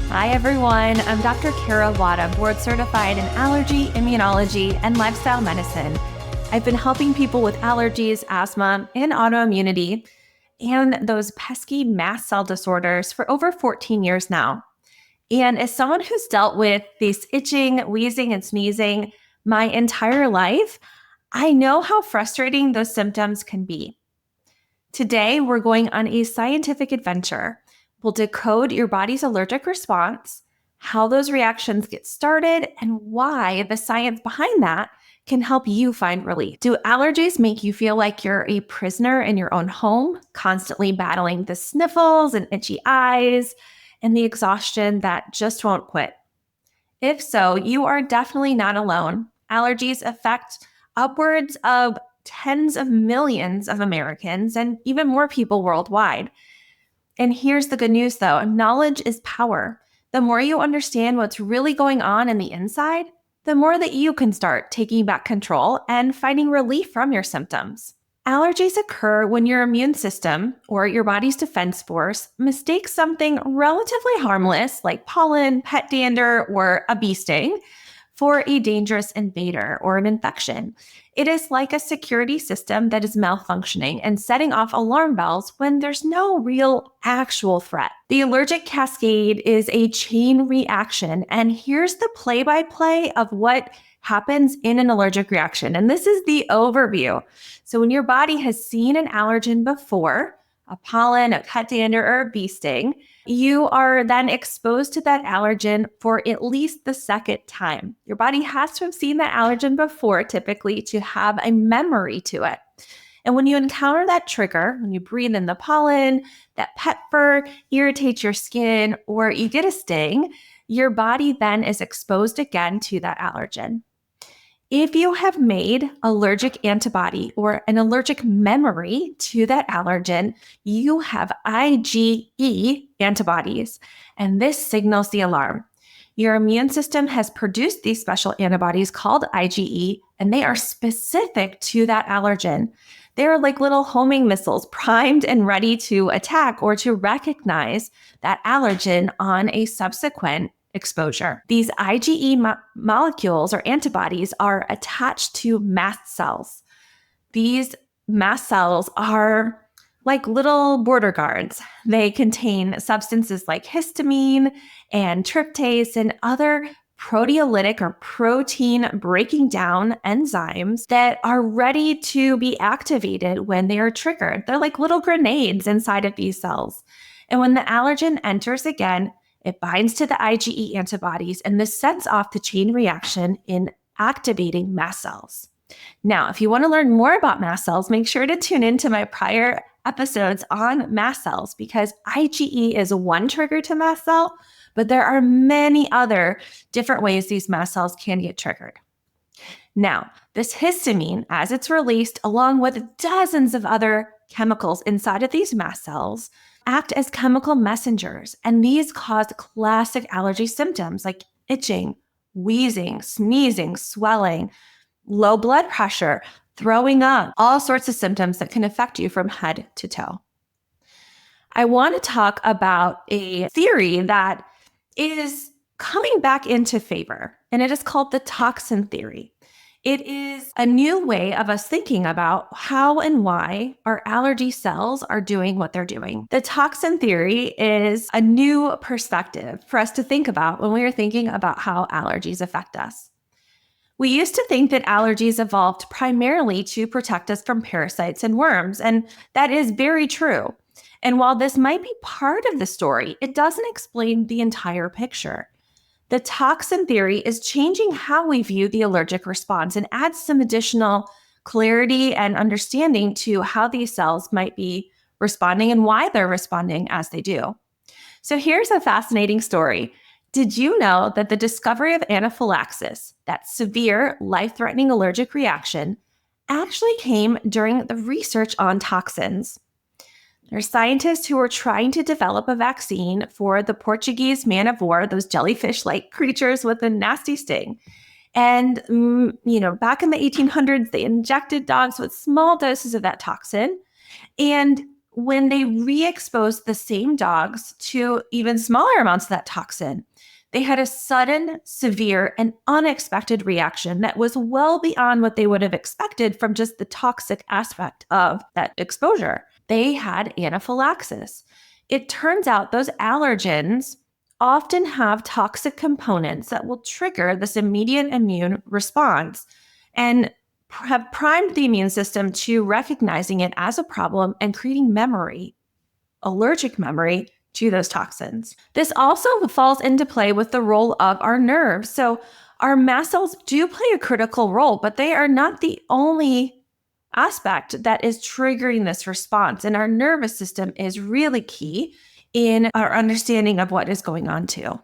Hi, everyone. I'm Dr. Kara Wada, board certified in allergy, immunology, and lifestyle medicine. I've been helping people with allergies, asthma, and autoimmunity, and those pesky mast cell disorders for over 14 years now. And as someone who's dealt with this itching, wheezing, and sneezing my entire life, I know how frustrating those symptoms can be. Today, we're going on a scientific adventure. We'll decode your body's allergic response, how those reactions get started, and why the science behind that can help you find relief. Do allergies make you feel like you're a prisoner in your own home, constantly battling the sniffles and itchy eyes and the exhaustion that just won't quit? If so, you are definitely not alone. Allergies affect upwards of tens of millions of Americans and even more people worldwide. And here's the good news though, knowledge is power. The more you understand what's really going on in the inside, the more that you can start taking back control and finding relief from your symptoms. Allergies occur when your immune system or your body's defense force mistakes something relatively harmless like pollen, pet dander, or a bee sting for a dangerous invader or an infection. It is like a security system that is malfunctioning and setting off alarm bells when there's no real actual threat. The allergic cascade is a chain reaction, and here's the play-by-play of what happens in an allergic reaction. And this is the overview. So when your body has seen an allergen before, a pollen, a pet dander, or a bee sting, you are then exposed to that allergen for at least the second time. Your body has to have seen that allergen before, typically, to have a memory to it. And when you encounter that trigger, when you breathe in the pollen, that pet fur irritates your skin, or you get a sting, your body then is exposed again to that allergen. If you have made allergic antibody or an allergic memory to that allergen, you have IgE antibodies, and this signals the alarm. Your immune system has produced these special antibodies called IgE, and they are specific to that allergen. They're like little homing missiles primed and ready to attack or to recognize that allergen on a subsequent exposure. These IgE molecules or antibodies are attached to mast cells. These mast cells are like little border guards. They contain substances like histamine and tryptase and other proteolytic or protein breaking down enzymes that are ready to be activated when they are triggered. They're like little grenades inside of these cells. And when the allergen enters again, it binds to the IgE antibodies, and this sets off the chain reaction in activating mast cells. Now, if you want to learn more about mast cells, make sure to tune into my prior episodes on mast cells, because IgE is one trigger to mast cell, but there are many other different ways these mast cells can get triggered. Now, this histamine, as it's released along with dozens of other chemicals inside of these mast cells, act as chemical messengers, and these cause classic allergy symptoms like itching, wheezing, sneezing, swelling, low blood pressure, throwing up, all sorts of symptoms that can affect you from head to toe. I want to talk about a theory that is coming back into favor, and it is called the Toxin Theory. It is a new way of us thinking about how and why our allergy cells are doing what they're doing. The Toxin Theory is a new perspective for us to think about when we are thinking about how allergies affect us. We used to think that allergies evolved primarily to protect us from parasites and worms, and that is very true. And while this might be part of the story, it doesn't explain the entire picture. The Toxin Theory is changing how we view the allergic response and adds some additional clarity and understanding to how these cells might be responding and why they're responding as they do. So here's a fascinating story. Did you know that the discovery of anaphylaxis, that severe life-threatening allergic reaction, actually came during the research on toxins? There are scientists who were trying to develop a vaccine for the Portuguese man of war, those jellyfish-like creatures with a nasty sting. And, back in the 1800s, they injected dogs with small doses of that toxin. And when they re-exposed the same dogs to even smaller amounts of that toxin, they had a sudden, severe, and unexpected reaction that was well beyond what they would have expected from just the toxic aspect of that exposure. They had anaphylaxis. It turns out those allergens often have toxic components that will trigger this immediate immune response and have primed the immune system to recognizing it as a problem and creating memory, allergic memory to those toxins. This also falls into play with the role of our nerves. So our mast cells do play a critical role, but they are not the only aspect that is triggering this response. And our nervous system is really key in our understanding of what is going on too.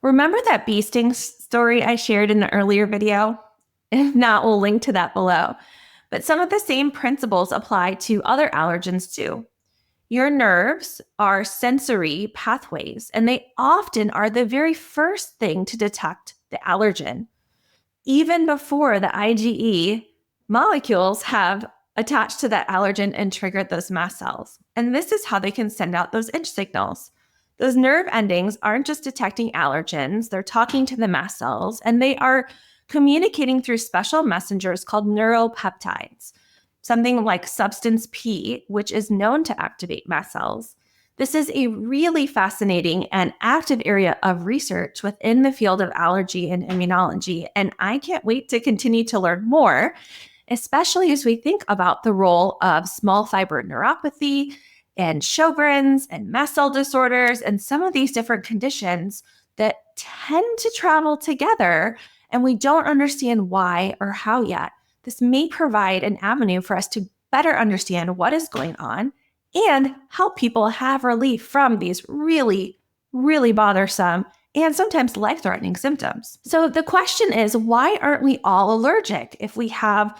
Remember that bee sting story I shared in the earlier video? If not, we'll link to that below. But some of the same principles apply to other allergens too. Your nerves are sensory pathways, and they often are the very first thing to detect the allergen, even before the IgE molecules have attached to that allergen and triggered those mast cells. And this is how they can send out those itch signals. Those nerve endings aren't just detecting allergens, they're talking to the mast cells, and they are communicating through special messengers called neuropeptides, something like substance P, which is known to activate mast cells. This is a really fascinating and active area of research within the field of allergy and immunology, and I can't wait to continue to learn more, especially as we think about the role of small fiber neuropathy and Sjogren's and mast cell disorders and some of these different conditions that tend to travel together, and we don't understand why or how yet. This may provide an avenue for us to better understand what is going on and help people have relief from these really, really bothersome and sometimes life-threatening symptoms. So the question is, why aren't we all allergic? If we all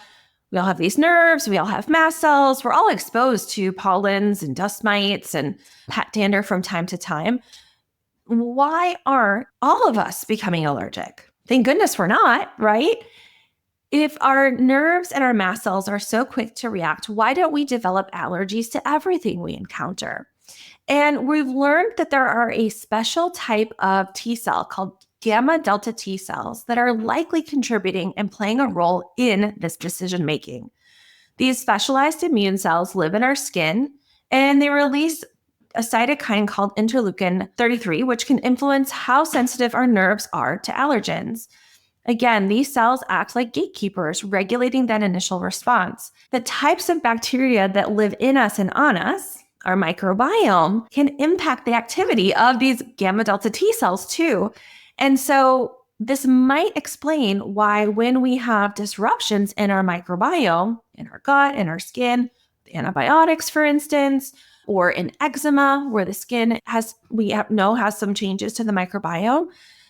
have these nerves, we all have mast cells, we're all exposed to pollens and dust mites and pet dander from time to time. Why aren't all of us becoming allergic? Thank goodness we're not, right? If our nerves and our mast cells are so quick to react, why don't we develop allergies to everything we encounter? And we've learned that there are a special type of T cell called gamma delta T cells that are likely contributing and playing a role in this decision making. These specialized immune cells live in our skin, and they release a cytokine called interleukin 33, which can influence how sensitive our nerves are to allergens. Again, these cells act like gatekeepers, regulating that initial response. The types of bacteria that live in us and on us, our microbiome, can impact the activity of these gamma delta T cells too. And so this might explain why when we have disruptions in our microbiome, in our gut, in our skin, antibiotics, for instance, or in eczema, where the skin has some changes to the microbiome,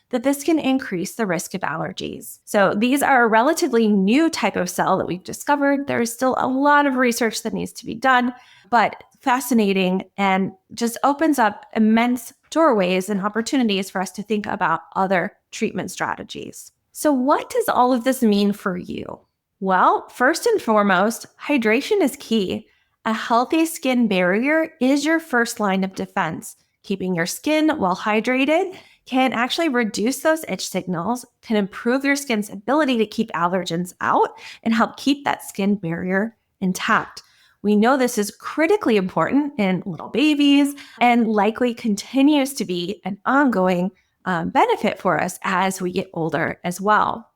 that this can increase the risk of allergies. So these are a relatively new type of cell that we've discovered. There is still a lot of research that needs to be done, but fascinating and just opens up immense doorways and opportunities for us to think about other treatment strategies. So what does all of this mean for you? Well, first and foremost, hydration is key. A healthy skin barrier is your first line of defense. Keeping your skin well hydrated can actually reduce those itch signals, can improve your skin's ability to keep allergens out, and help keep that skin barrier intact. We know this is critically important in little babies and likely continues to be an ongoing benefit for us as we get older as well.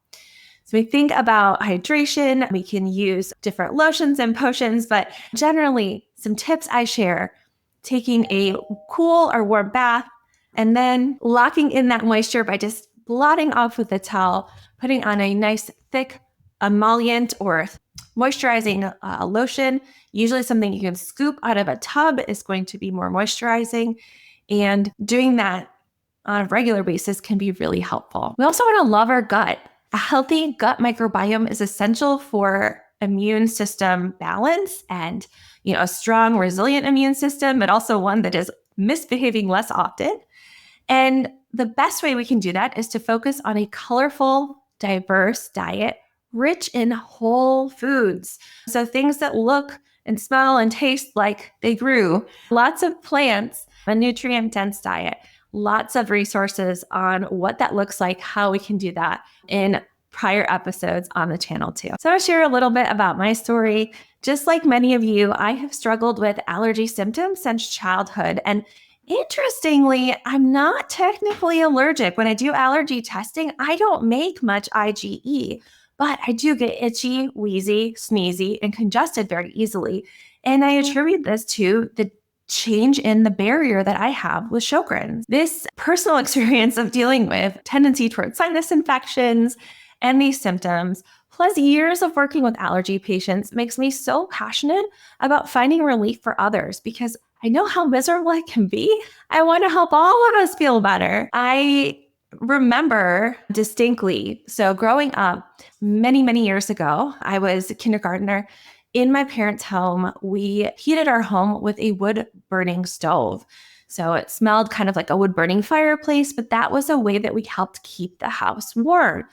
So we think about hydration, we can use different lotions and potions, but generally some tips I share: taking a cool or warm bath, and then locking in that moisture by just blotting off with a towel, putting on a nice thick emollient or moisturizing lotion. Usually something you can scoop out of a tub is going to be more moisturizing, and doing that on a regular basis can be really helpful. We also want to love our gut. A healthy gut microbiome is essential for immune system balance and, a strong, resilient immune system, but also one that is misbehaving less often. And the best way we can do that is to focus on a colorful, diverse diet rich in whole foods. So things that look and smell and taste like they grew. Lots of plants, a nutrient-dense diet, lots of resources on what that looks like, how we can do that in prior episodes on the channel too. So I'll share a little bit about my story. Just like many of you, I have struggled with allergy symptoms since childhood. And interestingly, I'm not technically allergic. When I do allergy testing, I don't make much IgE, but I do get itchy, wheezy, sneezy, and congested very easily. And I attribute this to the change in the barrier that I have with Sjogren's. This personal experience of dealing with tendency towards sinus infections and these symptoms, plus years of working with allergy patients, makes me so passionate about finding relief for others because I know how miserable it can be. I want to help all of us feel better. I remember distinctly, so growing up many, many years ago, I was a kindergartner. In my parents' home, we heated our home with a wood burning stove. So it smelled kind of like a wood burning fireplace, but that was a way that we helped keep the house warm.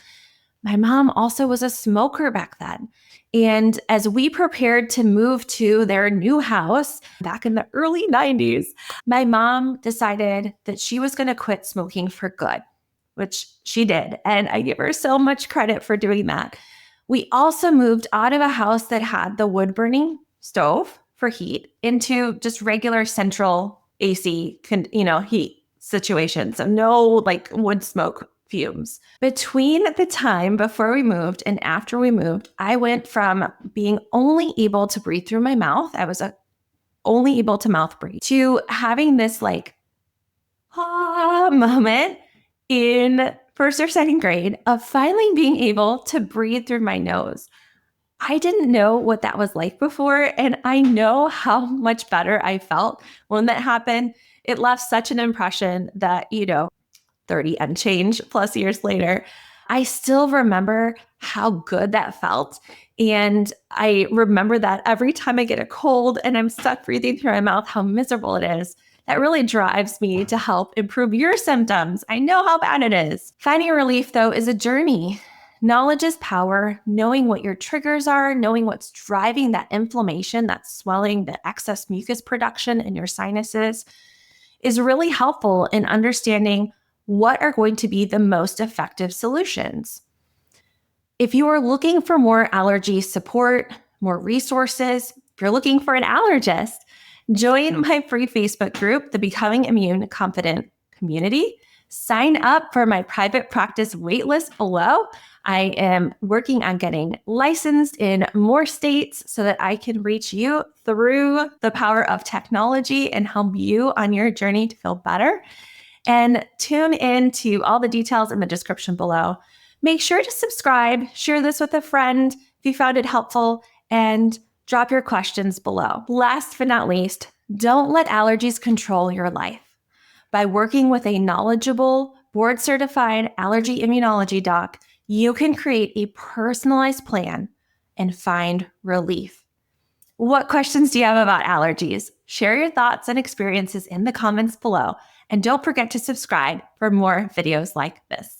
My mom also was a smoker back then. And as we prepared to move to their new house back in the early 90s, my mom decided that she was going to quit smoking for good, which she did. And I give her so much credit for doing that. We also moved out of a house that had the wood burning stove for heat into just regular central AC, heat situation. So no like wood smoke fumes. Between the time before we moved and after we moved, I went from being only able to breathe through my mouth. I was only able to mouth breathe to having this like moment in first or second grade of finally being able to breathe through my nose. I didn't know what that was like before, and I know how much better I felt when that happened. It left such an impression that, 30 and change plus years later, I still remember how good that felt. And I remember that every time I get a cold and I'm stuck breathing through my mouth, how miserable it is. That really drives me to help improve your symptoms. I know how bad it is. Finding relief, though, is a journey. Knowledge is power. Knowing what your triggers are, knowing what's driving that inflammation, that swelling, the excess mucus production in your sinuses is really helpful in understanding what are going to be the most effective solutions. If you are looking for more allergy support, more resources, if you're looking for an allergist, join my free Facebook group, the Becoming Immune Confident Community. Sign up for my private practice waitlist below. I am working on getting licensed in more states so that I can reach you through the power of technology and help you on your journey to feel better. And tune in to all the details in the description below. Make sure to subscribe, share this with a friend if you found it helpful, and drop your questions below. Last but not least, don't let allergies control your life. By working with a knowledgeable, board-certified allergy immunology doc, you can create a personalized plan and find relief. What questions do you have about allergies? Share your thoughts and experiences in the comments below. And don't forget to subscribe for more videos like this.